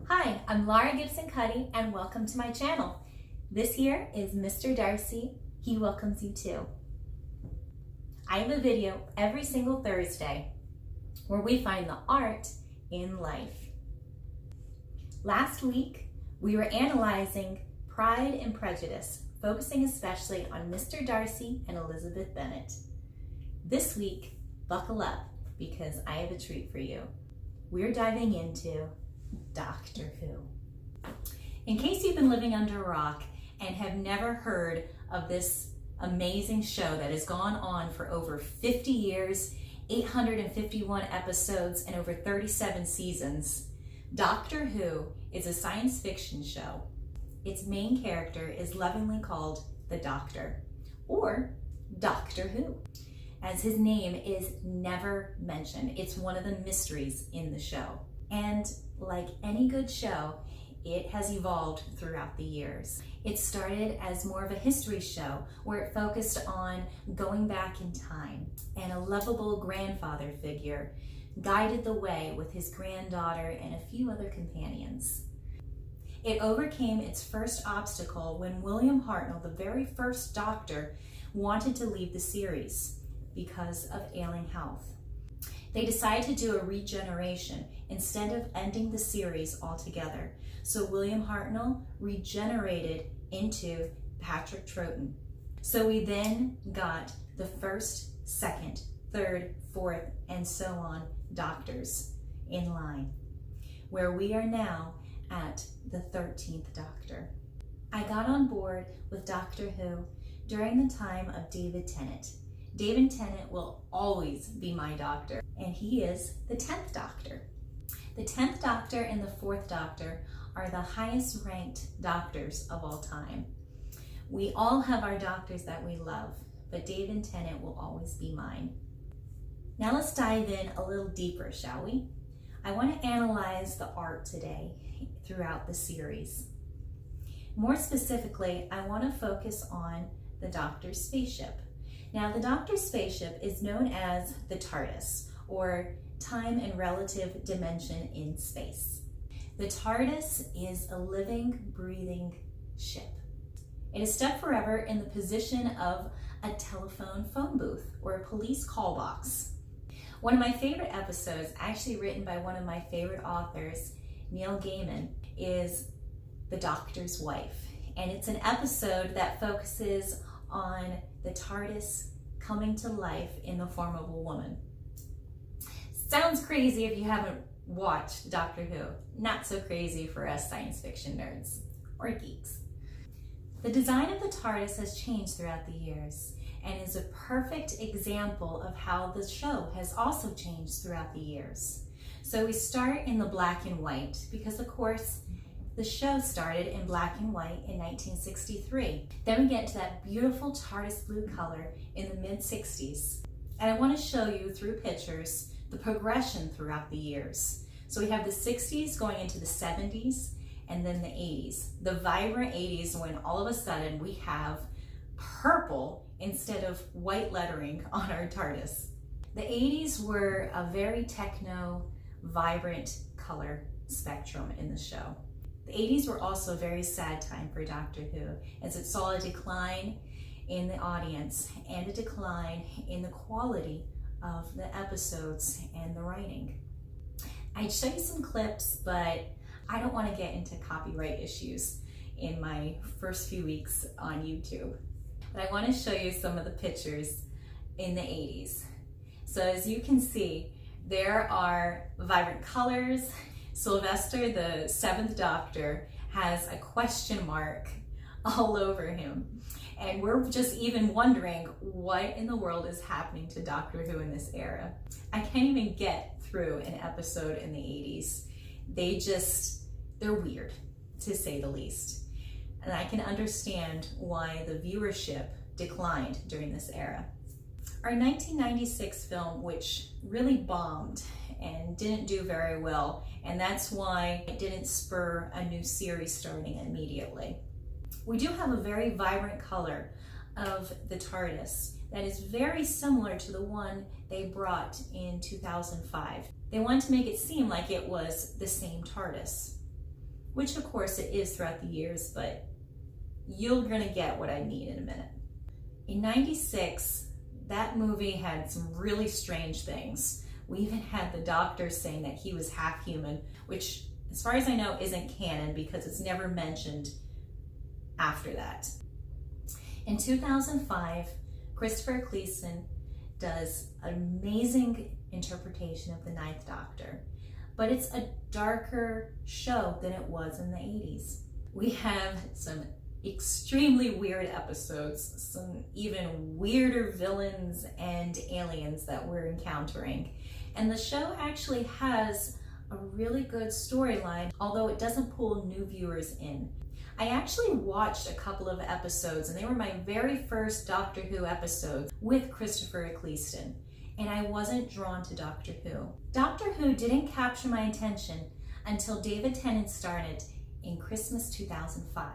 Hi, I'm Laura Gibson-Cuddy and welcome to my channel. This here is Mr. Darcy. He welcomes you too. I have a video every single Thursday where we find the art in life. Last week, we were analyzing Pride and Prejudice, focusing especially on Mr. Darcy and Elizabeth Bennet. This week, buckle up because I have a treat for you. We're diving into Doctor Who. In case you've been living under a rock and have never heard of this amazing show that has gone on for over 50 years, 851 episodes, and over 37 seasons, Doctor Who is a science fiction show. Its main character is lovingly called the Doctor, or Doctor Who, as his name is never mentioned. It's one of the mysteries in the show. And like any good show, it has evolved throughout the years. It started as more of a history show where it focused on going back in time, and a lovable grandfather figure guided the way with his granddaughter and a few other companions. It overcame its first obstacle when William Hartnell, the very first Doctor, wanted to leave the series because of ailing health. They decided to do a regeneration instead of ending the series altogether. So William Hartnell regenerated into Patrick Troughton. So we then got the first, second, third, fourth, and so on Doctors in line, where we are now at the 13th Doctor. I got on board with Doctor Who during the time of David Tennant. David Tennant will always be my Doctor, and he is the 10th Doctor. The 10th Doctor and the 4th Doctor are the highest ranked Doctors of all time. We all have our Doctors that we love, but David Tennant will always be mine. Now let's dive in a little deeper, shall we? I want to analyze the art today throughout the series. More specifically, I want to focus on the Doctor's spaceship. Now, the Doctor's spaceship is known as the Tardis, or time and relative dimension in space. The Tardis is a living, breathing ship. It is stuck forever in the position of a telephone phone booth or a police call box. One of my favorite episodes, actually written by one of my favorite authors, Neil Gaiman, is The Doctor's Wife. And it's an episode that focuses on the TARDIS coming to life in the form of a woman. Sounds crazy if you haven't watched Doctor Who. Not so crazy for us science fiction nerds or geeks. The design of the TARDIS has changed throughout the years and is a perfect example of how the show has also changed throughout the years. So we start in the black and white because, of course, the show started in black and white in 1963. Then we get to that beautiful TARDIS blue color in the mid-60s. And I want to show you through pictures the progression throughout the years. So we have the 60s going into the 70s and then the 80s. The vibrant 80s when all of a sudden we have purple instead of white lettering on our TARDIS. The 80s were a very techno, vibrant color spectrum in the show. The 80s were also a very sad time for Doctor Who, as it saw a decline in the audience and a decline in the quality of the episodes and the writing. I'd show you some clips, but I don't want to get into copyright issues in my first few weeks on YouTube. But I want to show you some of the pictures in the 80s. So as you can see, there are vibrant colors. Sylvester, the 7th Doctor, has a question mark all over him. And we're just even wondering what in the world is happening to Doctor Who in this era. I can't even get through an episode in the 80s. They're weird, to say the least. And I can understand why the viewership declined during this era. Our 1996 film, which really bombed and didn't do very well, and that's why it didn't spur a new series starting immediately. We do have a very vibrant color of the TARDIS that is very similar to the one they brought in 2005. They wanted to make it seem like it was the same TARDIS. which of course it is throughout the years, but you're gonna get what I mean in a minute. In '96, that movie had some really strange things. We even had the doctor saying that he was half human, which as far as I know isn't canon because it's never mentioned after that. In 2005, Christopher Eccleston does an amazing interpretation of the Ninth Doctor, but it's a darker show than it was in the 80s. We have some extremely weird episodes, some even weirder villains and aliens that we're encountering. And the show actually has a really good storyline, although it doesn't pull new viewers in. I actually watched a couple of episodes, and they were my very first Doctor Who episodes with Christopher Eccleston, and I wasn't drawn to Doctor Who. Doctor Who didn't capture my attention until David Tennant started in Christmas 2005.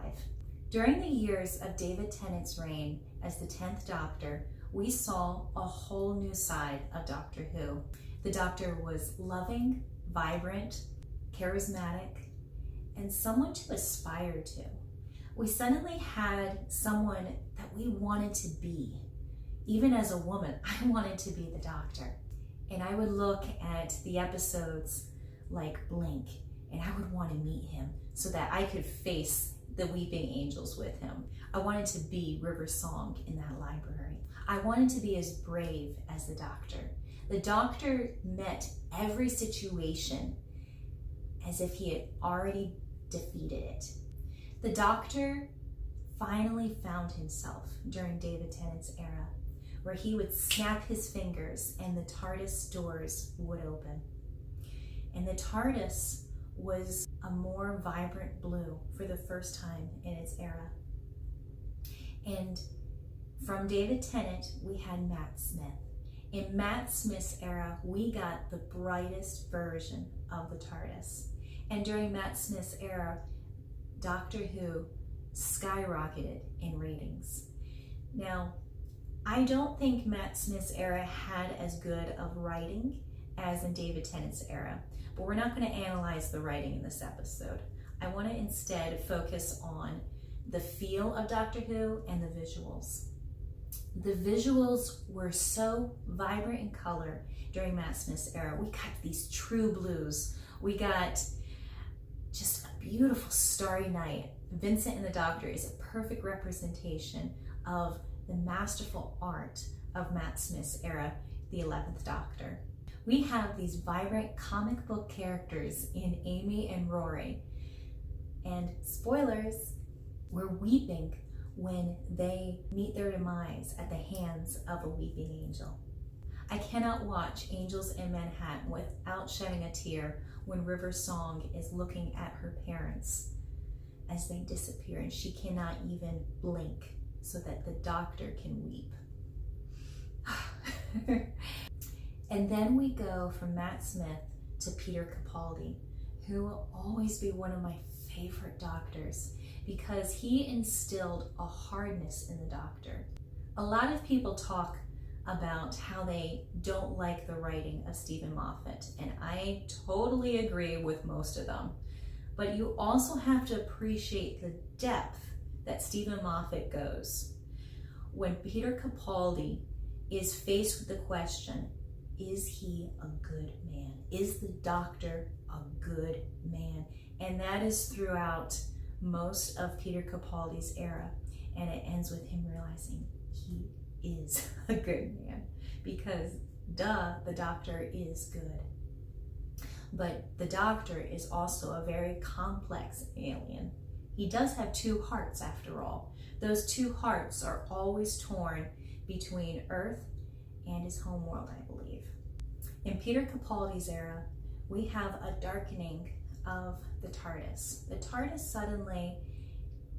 During the years of David Tennant's reign as the 10th Doctor, we saw a whole new side of Doctor Who. The Doctor was loving, vibrant, charismatic, and someone to aspire to. We suddenly had someone that we wanted to be. Even as a woman, I wanted to be the Doctor. And I would look at the episodes like Blink, and I would want to meet him so that I could face the weeping angels with him. I wanted to be River Song in that library. I wanted to be as brave as the Doctor. The Doctor met every situation as if he had already defeated it. The Doctor finally found himself during David Tennant's era, where he would snap his fingers and the Tardis doors would open. And the Tardis was a more vibrant blue for the first time in its era. And from David Tennant, we had Matt Smith. In Matt Smith's era, we got the brightest version of the TARDIS. And during Matt Smith's era, Doctor Who skyrocketed in ratings. Now, I don't think Matt Smith's era had as good of writing as in David Tennant's era, but we're not going to analyze the writing in this episode. I want to instead focus on the feel of Doctor Who and the visuals. The visuals were so vibrant in color during Matt Smith's era. We got these true blues. We got just a beautiful starry night. Vincent and the Doctor is a perfect representation of the masterful art of Matt Smith's era, the 11th Doctor. We have these vibrant comic book characters in Amy and Rory. And spoilers, we're weeping when they meet their demise at the hands of a weeping angel. I cannot watch Angels in Manhattan without shedding a tear when River Song is looking at her parents as they disappear and she cannot even blink so that the Doctor can weep. And then we go from Matt Smith to Peter Capaldi, who will always be one of my favorite Doctors because he instilled a hardness in the Doctor. A lot of people talk about how they don't like the writing of Stephen Moffat, and I totally agree with most of them. But you also have to appreciate the depth that Stephen Moffat goes. When Peter Capaldi is faced with the question, is he a good man? Is the Doctor a good man? And that is throughout most of Peter Capaldi's era. And it ends with him realizing he is a good man because, duh, the Doctor is good. But the Doctor is also a very complex alien. He does have two hearts after all. Those two hearts are always torn between Earth and his homeworld, I believe. In Peter Capaldi's era, we have a darkening of the TARDIS. The TARDIS suddenly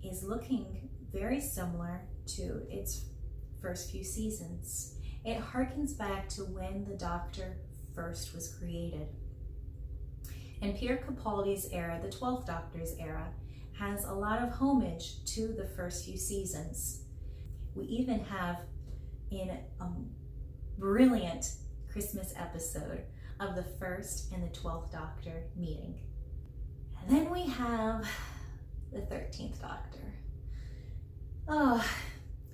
is looking very similar to its first few seasons. It harkens back to when the Doctor first was created. In Peter Capaldi's era, the 12th Doctor's era, has a lot of homage to the first few seasons. We even have in a brilliant Christmas episode of the 1st and the 12th Doctor meeting. Then we have the 13th Doctor. Oh,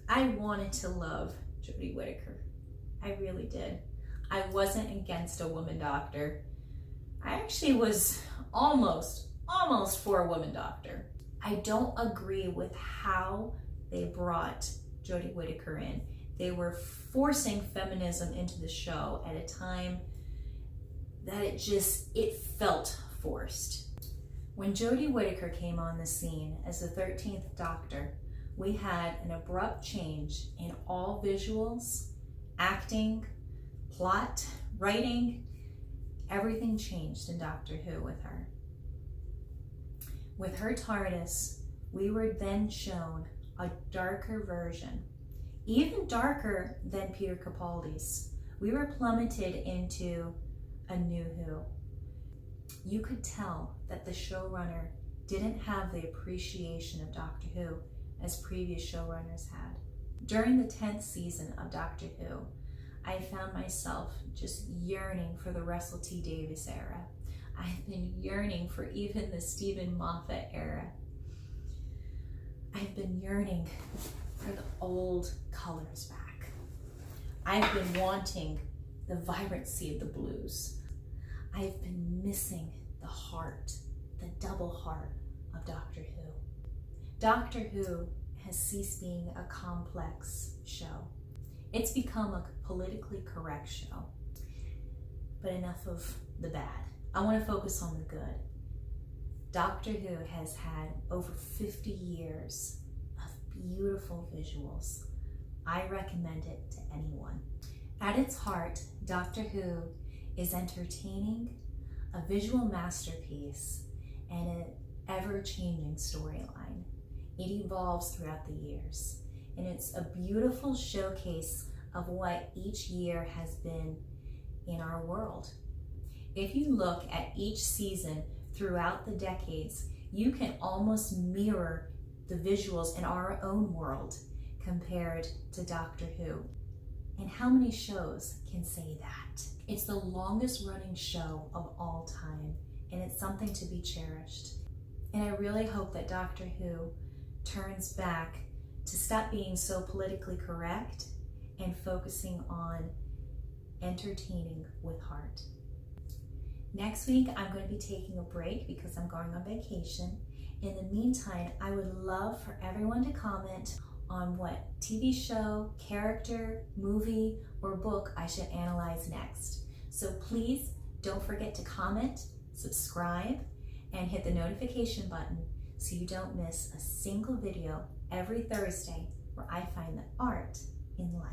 I wanted to love Jodie Whittaker. I really did. I wasn't against a woman doctor. I actually was almost for a woman doctor. I don't agree with how they brought Jodie Whittaker in. They were forcing feminism into the show at a time that it felt forced. When Jodie Whittaker came on the scene as the 13th Doctor, we had an abrupt change in all visuals, acting, plot, writing. Everything changed in Doctor Who with her. With her Tardis, we were then shown a darker version, even darker than Peter Capaldi's. We were plummeted into a new Who. You could tell that the showrunner didn't have the appreciation of Doctor Who as previous showrunners had. During the 10th season of Doctor Who, I found myself just yearning for the Russell T Davies era. I've been yearning for even the Stephen Moffat era. I've been yearning for the old colors back. I've been wanting the vibrancy of the blues. I've been missing the heart, the double heart of Doctor Who. Doctor Who has ceased being a complex show. It's become a politically correct show. But enough of the bad. I want to focus on the good. Doctor Who has had over 50 years of beautiful visuals. I recommend it to anyone. At its heart, Doctor Who is entertaining, a visual masterpiece, and an ever-changing storyline. It evolves throughout the years, and it's a beautiful showcase of what each year has been in our world. If you look at each season throughout the decades, you can almost mirror the visuals in our own world compared to Doctor Who. And how many shows can say that? It's the longest running show of all time, and it's something to be cherished. And I really hope that Doctor Who turns back to stop being so politically correct and focusing on entertaining with heart. Next week, I'm going to be taking a break because I'm going on vacation. In the meantime, I would love for everyone to comment on what TV show, character, movie, or book I should analyze next. So please don't forget to comment, subscribe, and hit the notification button so you don't miss a single video every Thursday where I find the art in life.